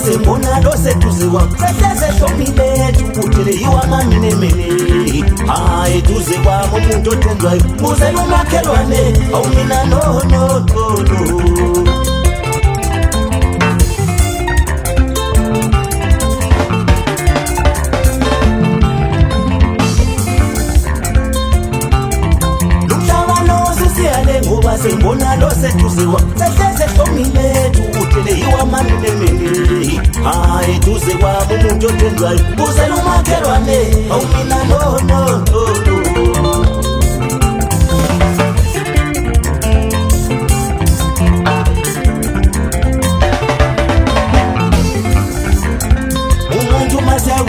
sembona lose tuziwa seseze shomile tukutele iwa mamine mene hayi tuze kwa umuntu otendwayo muze nomakhelwane awumina no no no sembona lose tuziwa seseze shomile tukutele iwa mamine mene hayi tuze kwa umuntu otendwayo muze nomakhelwane awumina no no no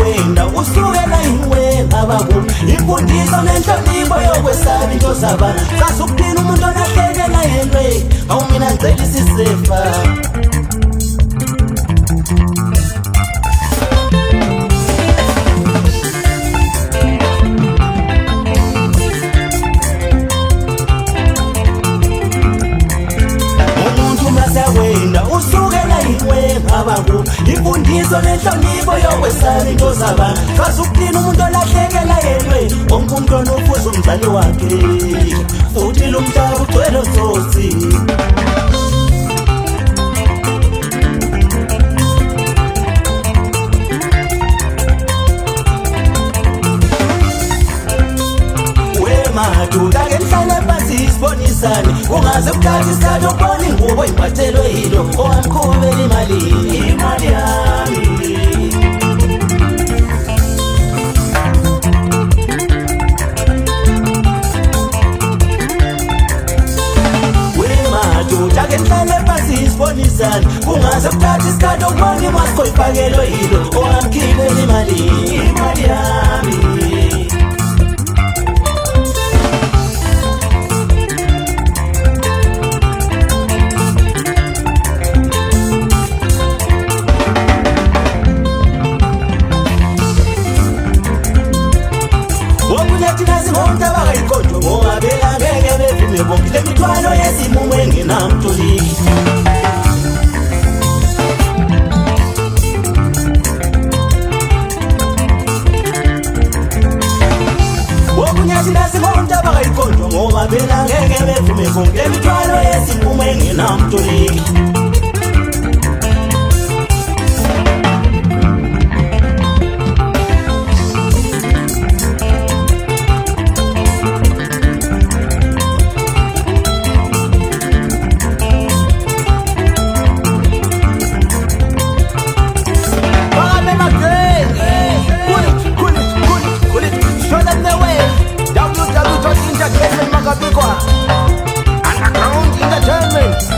wenda usukela iwe abaku imfundiso nenhlonipho yokwesaba into zabana sasukuthina umuntu onahlekela yendwe awumina ngicela isisefa umuntu masawenda usukela iwe abaku imfundiso nenhlonipho yokwesaba into zabana sasukuthina umuntu olahlekela yendwe wonke umuntu onofuza umzali wakhe futhi lo mhlaba ugcwele utsotsi maduka ke nihlale phansi isibonisane ungaze ukuthatha isikhathi ukubona ingubo imphathelwe yilo owamkhubela imali yami maduka ke nihlale phansi isibonisane ungaze ukuthatha isikhathi ukubona imasko iphakelwe yilo owamkhibela imali yami imithwalo yesimumu engenamtoliki wokunyathi nasibonke abakayikhonjwa ngoba phela ngeke bevume konke imithwalo yesimumu engenamtoliki Underground Entertainment,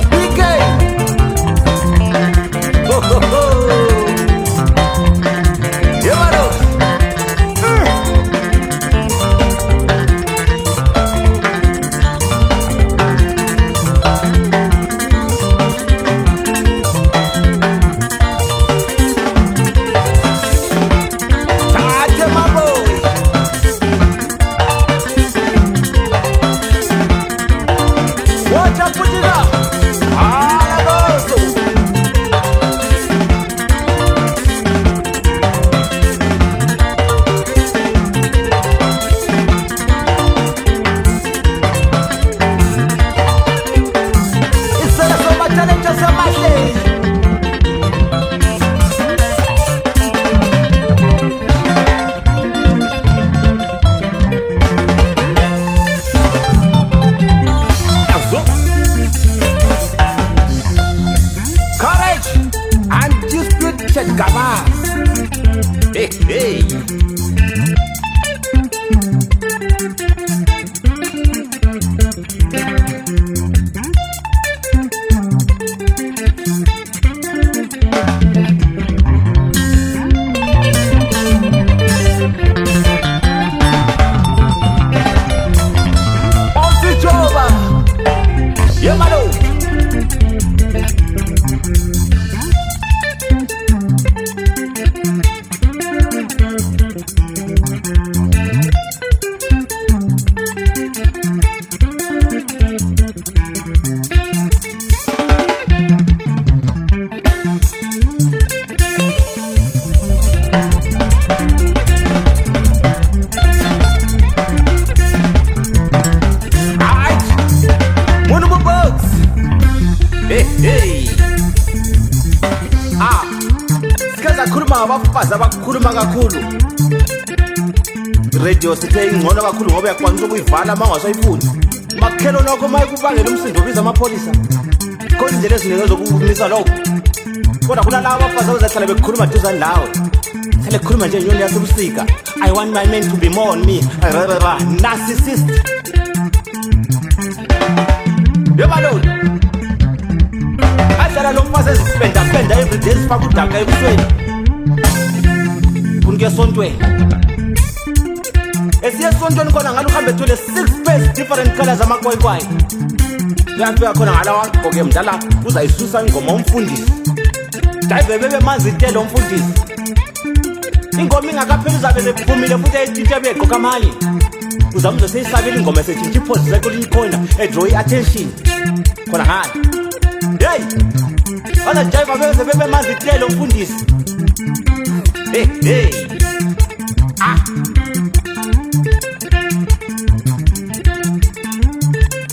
Sike sakhuluma ngabafazi abakhuluma kakhulu. Radio sithe ingcono kakhulu ngoba uyakwanisa ukuyivala mangasoyifuni. Makhelo nokho mayikubangela umsindo ubiza amapholisa. Kodwa indlela ezinenge zokumisa lokho. Kodwa kuna laba abafazi abazahlala bekhuluma duzane lawe. Sele khuluma nje nyoni yasebusika. I want my men to be more on me. Narcissist. Yebalo. Adala lo mfazi ezipenda every day sifaka udaka ebusweni. Kunike esontweni. Esiye esontweni khona ngalo uhambe ethule 6 pairs different colors amakwayikwayi. Uyafika khona ngalawa gqoke mdala uzayisusa ingoma umfundisi. Dayive bebe manzi itelo umfundisi. Ingoma ingakapheli uzabe sephumile futhi eyithinta begqoka mali. Uzamuzwe seyisabela ingoma esethinta iphosi zakulinye corner edraw attention. Khona hana. Hey! Ana jive bebe bebe manzi itelo umfundisi. Hey.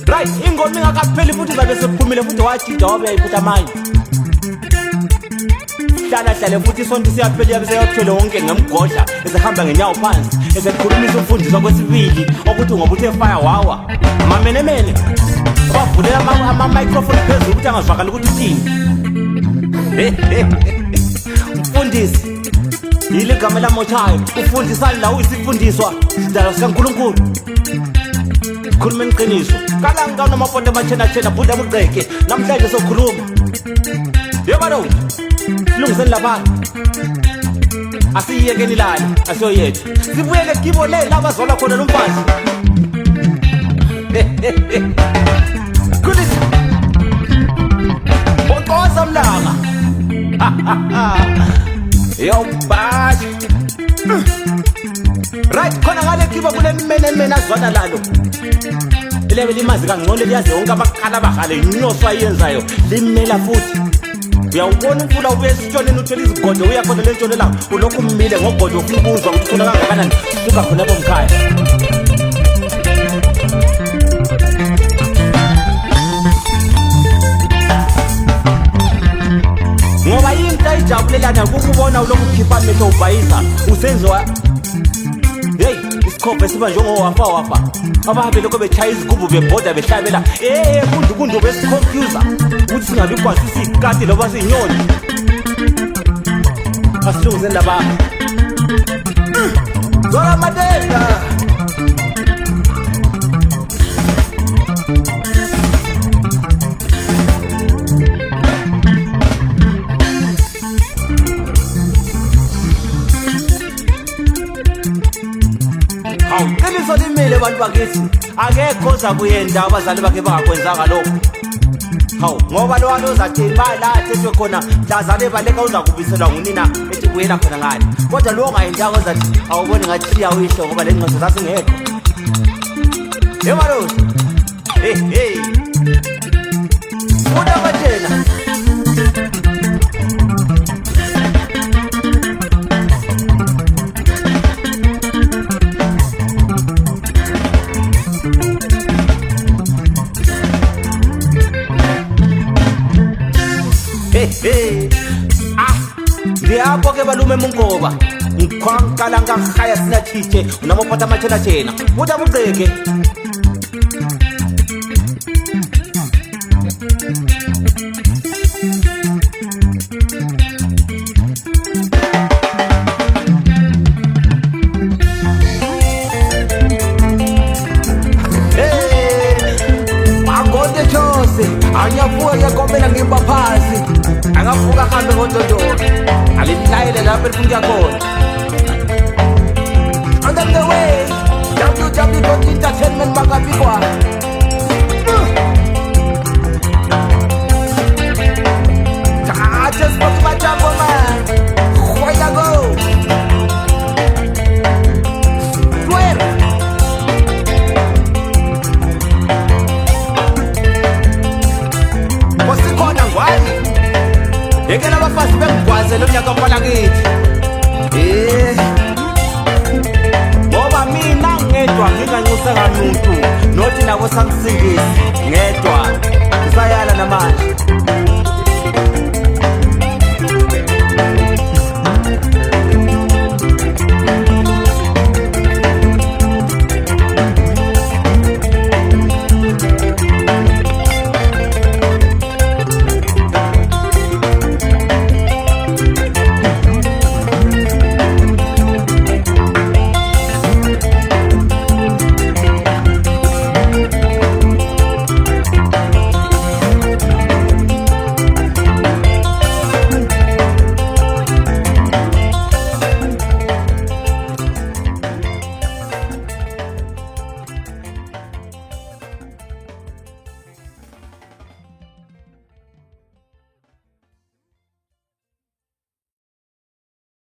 Right, ingoma ingakapheli futhi uzabe sephumile futhi wajida wabe yayiphutha amanye. Hlala futhi isonto siyaphela yabe seyathwele wonke ngemgodla esehamba ngenyawo phansi esekhulumisa umfundisi kwesibili ukuthi ngoba uthe fire wawa. Mamenemene bavulela ama microphone phezulu ukuthi angazwakala ukuthi uthini. Umfundisi yile gama lamochayo ufundisani la uyisifundiswa sidala sikaNkulunkulu. Khuluma iqiniso. Kalanga namafonto amachena buda buqeke namhlanje sokhuluma. Yebalo. Silungiseni lapha. Asiyekeni lana, asiyoyethu. Sibuyele kibo le laba zola khona lo mfazi. Kulisi. Bokoza mlanga. Yo bash. Right khona ngale kibo kule mena azwana lalo. Ilebe limazi kangcono liyazi wonke amakhala abahale inyoso ayenzayo limela futhi. Uyawubona umfula ubuye esitshoneni uthole izigodo uyakhona le ntshonela la ulokhu umile ngogodo ufuna ukuzwa ukuthi khona kangakanani suka khona bomkhaya. Ngoba into ayijabulelana ukubona ulokhu ukhipha amehlo ubhayisa usenziwa. Hey, isikhope siba njengowafa. Abahambe lokho bechaya izigubu bebhoda behlabela. Kundu besiconfuser. Uthi singabi kwasisa ikati loba sinyoni. Asilungise ndaba. Zola madela. Qiniso limile abantu bakithi akekho ozakuyenda abazali bakhe bangakwenzanga lokho. Ngoba lo walo uzathi imala athethwe khona mhlazane baleka uzakubiselwa ngunina ethi kuyela khona ngani. Kodwa lo ongayendanga uzathi awuboni ngathi uyisho ngoba le ngqondo zasingekho. Yemalo. Hey. Uda batena. Ngiyapho ke balume mungoba ngikhwankala ngahaya sinathithe unamophatha amachena buda buqeke. Magode chose anyavuka yakomela ngimba phansi angavuka hambe ngododolo alimlayele lapho elifuna khona. On the way www.entertainment makabikwa. Just fuck my job man. Where you go? Yekela abafazi bengigwaze lo nyaka mfana kithi. Ngoba mina ngedwa nginganxuseka umuntu nothi nabo sangisindisi ngedwa. Usayala namanje.